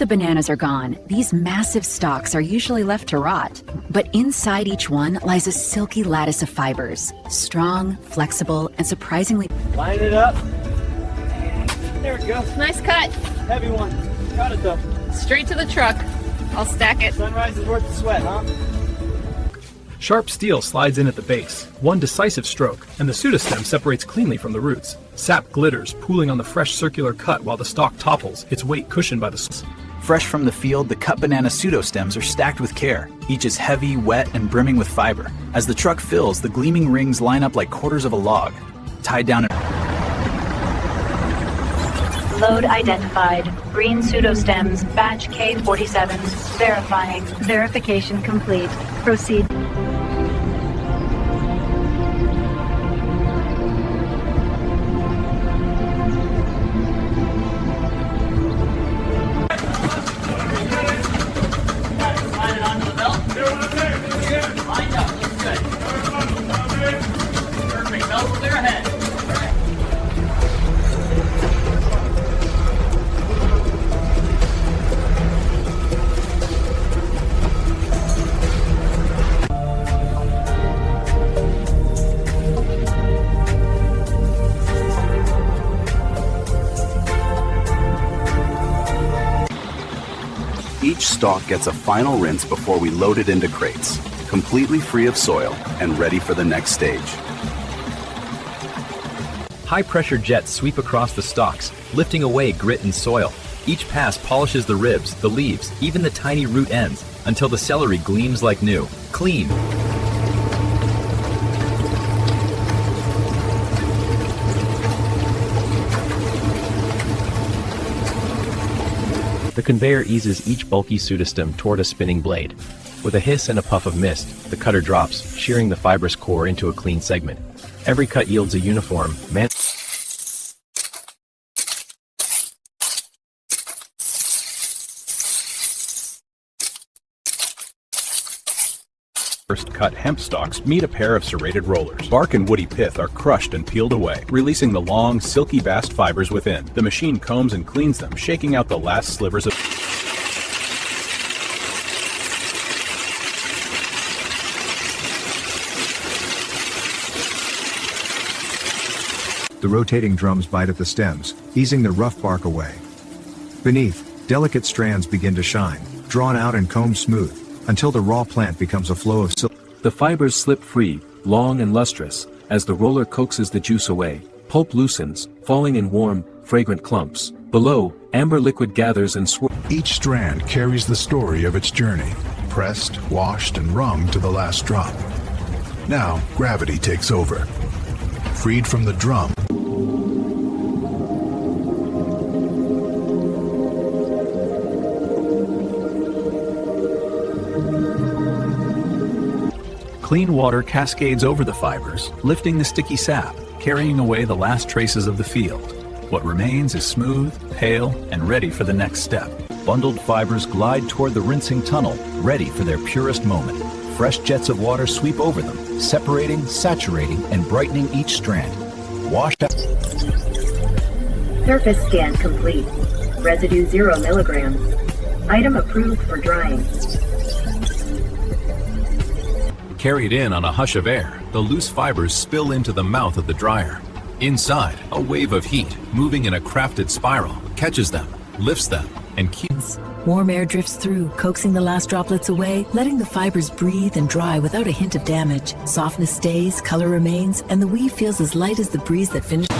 the bananas are gone, these massive stalks are usually left to rot. But inside each one lies a silky lattice of fibers, strong, flexible, and surprisingly... Line it up. There we go. Nice cut. Heavy one. Got it though. Straight to the truck. I'll stack it. Sunrise is worth the sweat, huh? Sharp steel slides in at the base, one decisive stroke, and the pseudostem separates cleanly from the roots. Sap glitters, pooling on the fresh circular cut while the stalk topples, its weight cushioned by the Fresh from the field, the cut banana pseudostems are stacked with care. Each is heavy, wet, and brimming with fiber. As the truck fills, the gleaming rings line up like quarters of a log, tied down in... Load identified. Green pseudostems, batch K47. Verifying. Verification complete. Proceed. Each stalk gets a final rinse before we load it into crates, completely free of soil and ready for the next stage. High-pressure jets sweep across the stalks, lifting away grit and soil. Each pass polishes the ribs, the leaves, even the tiny root ends, until the celery gleams like new. Clean. The conveyor eases each bulky pseudostem toward a spinning blade. With a hiss and a puff of mist, the cutter drops, shearing the fibrous core into a clean segment. Every cut yields a uniform, First cut hemp stalks meet a pair of serrated rollers. Bark and woody pith are crushed and peeled away, releasing the long, silky bast fibers within. The machine combs and cleans them, shaking out the last slivers of... The rotating drums bite at the stems, easing the rough bark away. Beneath, delicate strands begin to shine, drawn out and combed smooth, until the raw plant becomes a flow of silk. The fibers slip free, long and lustrous, as the roller coaxes the juice away. Pulp loosens, falling in warm, fragrant clumps. Below, amber liquid gathers and swirls. Each strand carries the story of its journey, pressed, washed, and wrung to the last drop. Now, gravity takes over. Freed from the drum, Clean water cascades over the fibers, lifting the sticky sap, carrying away the last traces of the field. What remains is smooth, pale, and ready for the next step. Bundled fibers glide toward the rinsing tunnel, ready for their purest moment. Fresh jets of water sweep over them, separating, saturating, and brightening each strand. Washed out. Surface scan complete. Residue 0 milligrams. Item approved for drying. Carried in on a hush of air, the loose fibers spill into the mouth of the dryer. Inside, a wave of heat, moving in a crafted spiral, catches them, lifts them, and keeps... Warm air drifts through, coaxing the last droplets away, letting the fibers breathe and dry without a hint of damage. Softness stays, color remains, and the weave feels as light as the breeze that finished.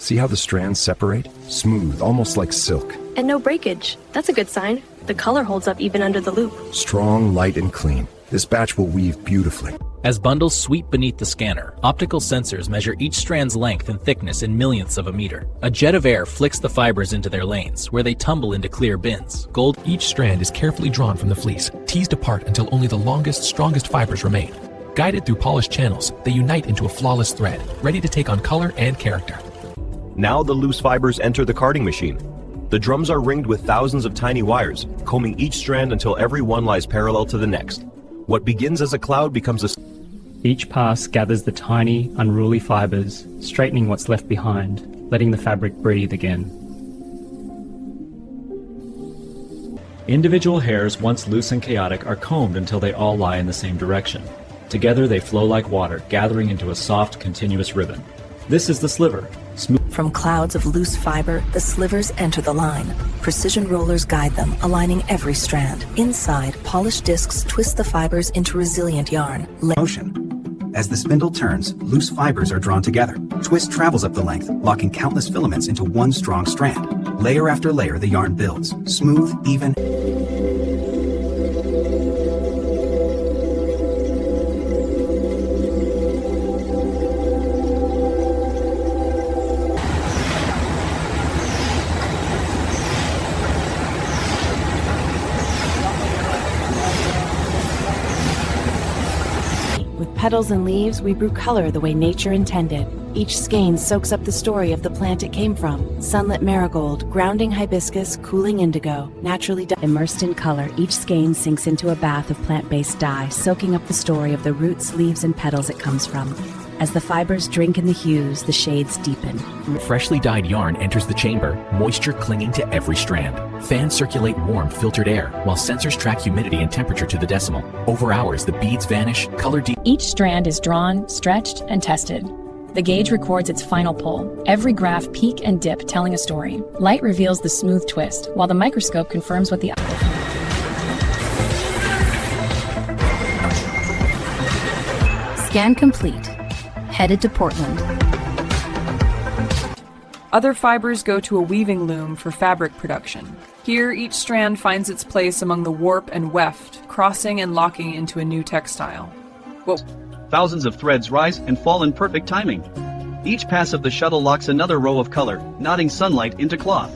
See how the strands separate? Smooth, almost like silk. And no breakage. That's a good sign. The color holds up even under the loop. Strong, light, and clean. This batch will weave beautifully. As bundles sweep beneath the scanner, optical sensors measure each strand's length and thickness in millionths of a meter. A jet of air flicks the fibers into their lanes, where they tumble into clear bins. Each strand is carefully drawn from the fleece, teased apart until only the longest, strongest fibers remain. Guided through polished channels, they unite into a flawless thread, ready to take on color and character. Now the loose fibers enter the carding machine. The drums are ringed with thousands of tiny wires, combing each strand until every one lies parallel to the next. What begins as a cloud becomes a... Each pass gathers the tiny, unruly fibers, straightening what's left behind, letting the fabric breathe again. Individual hairs, once loose and chaotic, are combed until they all lie in the same direction. Together they flow like water, gathering into a soft, continuous ribbon. This is the sliver. From clouds of loose fiber, the slivers enter the line. Precision rollers guide them, aligning every strand. Inside, polished discs twist the fibers into resilient yarn. Motion. As the spindle turns, loose fibers are drawn together. Twist travels up the length, locking countless filaments into one strong strand. Layer after layer, the yarn builds. Smooth, even. Petals and leaves, we brew color the way nature intended. Each skein soaks up the story of the plant it came from. Sunlit marigold, grounding hibiscus, cooling indigo, naturally immersed in color, each skein sinks into a bath of plant-based dye, soaking up the story of the roots, leaves, and petals it comes from. As the fibers drink in the hues, the shades deepen. Freshly dyed yarn enters the chamber, moisture clinging to every strand. Fans circulate warm, filtered air, while sensors track humidity and temperature to the decimal. Over hours, the beads vanish, color deep. Each strand is drawn, stretched, and tested. The gauge records its final pull, every graph peak and dip telling a story. Light reveals the smooth twist, while the microscope confirms what the Scan complete. Headed to Portland. Other fibers go to a weaving loom for fabric production. Here, each strand finds its place among the warp and weft, crossing and locking into a new textile. Whoa. Thousands of threads rise and fall in perfect timing. Each pass of the shuttle locks another row of color, knotting sunlight into cloth.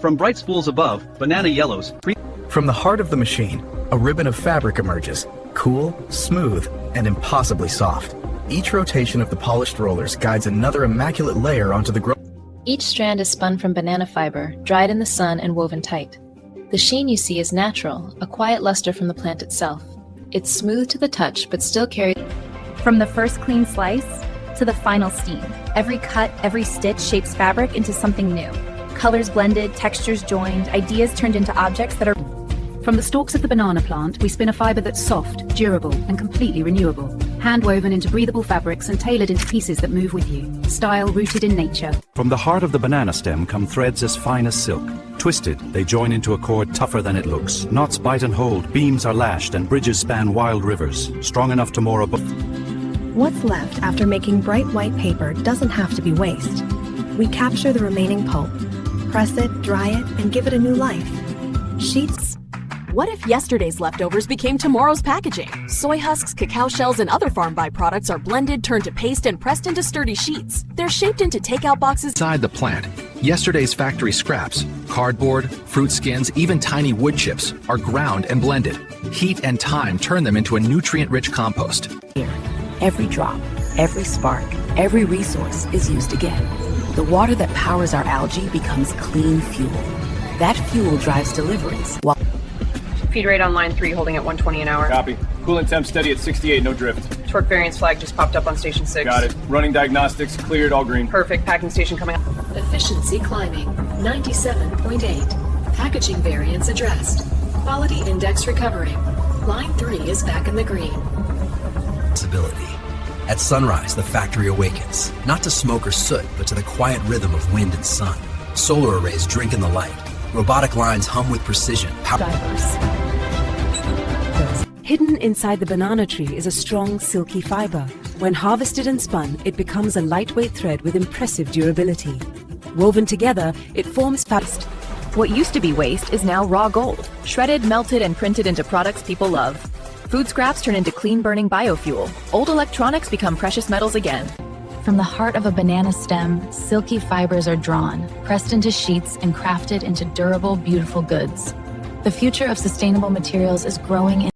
From bright spools above, banana yellows. From the heart of the machine, a ribbon of fabric emerges, cool, smooth, and impossibly soft. Each rotation of the polished rollers guides another immaculate layer onto the Each strand is spun from banana fiber, dried in the sun and woven tight. The sheen you see is natural, a quiet luster from the plant itself. It's smooth to the touch, but still carries. From the first clean slice to the final steam, every cut, every stitch shapes fabric into something new. Colors blended, textures joined, ideas turned into objects that are. From the stalks of the banana plant, we spin a fiber that's soft, durable, and completely renewable. Hand-woven into breathable fabrics and tailored into pieces that move with you. Style rooted in nature. From the heart of the banana stem come threads as fine as silk. Twisted, they join into a cord tougher than it looks. Knots bite and hold, beams are lashed, and bridges span wild rivers, strong enough to moor above. What's left after making bright white paper doesn't have to be waste. We capture the remaining pulp, press it, dry it, and give it a new life. Sheaths. What if yesterday's leftovers became tomorrow's packaging? Soy husks, cacao shells, and other farm byproducts are blended, turned to paste, and pressed into sturdy sheets. They're shaped into takeout boxes. Inside the plant, yesterday's factory scraps, cardboard, fruit skins, even tiny wood chips are ground and blended. Heat and time turn them into a nutrient-rich compost. Every drop, every spark, every resource is used again. The water that powers our algae becomes clean fuel. That fuel drives deliveries. Feed rate on line 3, holding at 120 an hour. Copy. Coolant temp steady at 68, no drift. Torque variance flag just popped up on station 6. Got it. Running diagnostics, cleared, all green. Perfect. Packing station coming up. Efficiency climbing, 97.8. Packaging variance addressed. Quality index recovering. Line 3 is back in the green. Possibility. At sunrise, the factory awakens, not to smoke or soot, but to the quiet rhythm of wind and sun. Solar arrays drink in the light. Robotic lines hum with precision. Hidden inside the banana tree is a strong, silky fiber. When harvested and spun, it becomes a lightweight thread with impressive durability. Woven together, it forms fast. What used to be waste is now raw gold, shredded, melted, and printed into products people love. Food scraps turn into clean-burning biofuel. Old electronics become precious metals again. From the heart of a banana stem, silky fibers are drawn, pressed into sheets, and crafted into durable, beautiful goods. The future of sustainable materials is growing in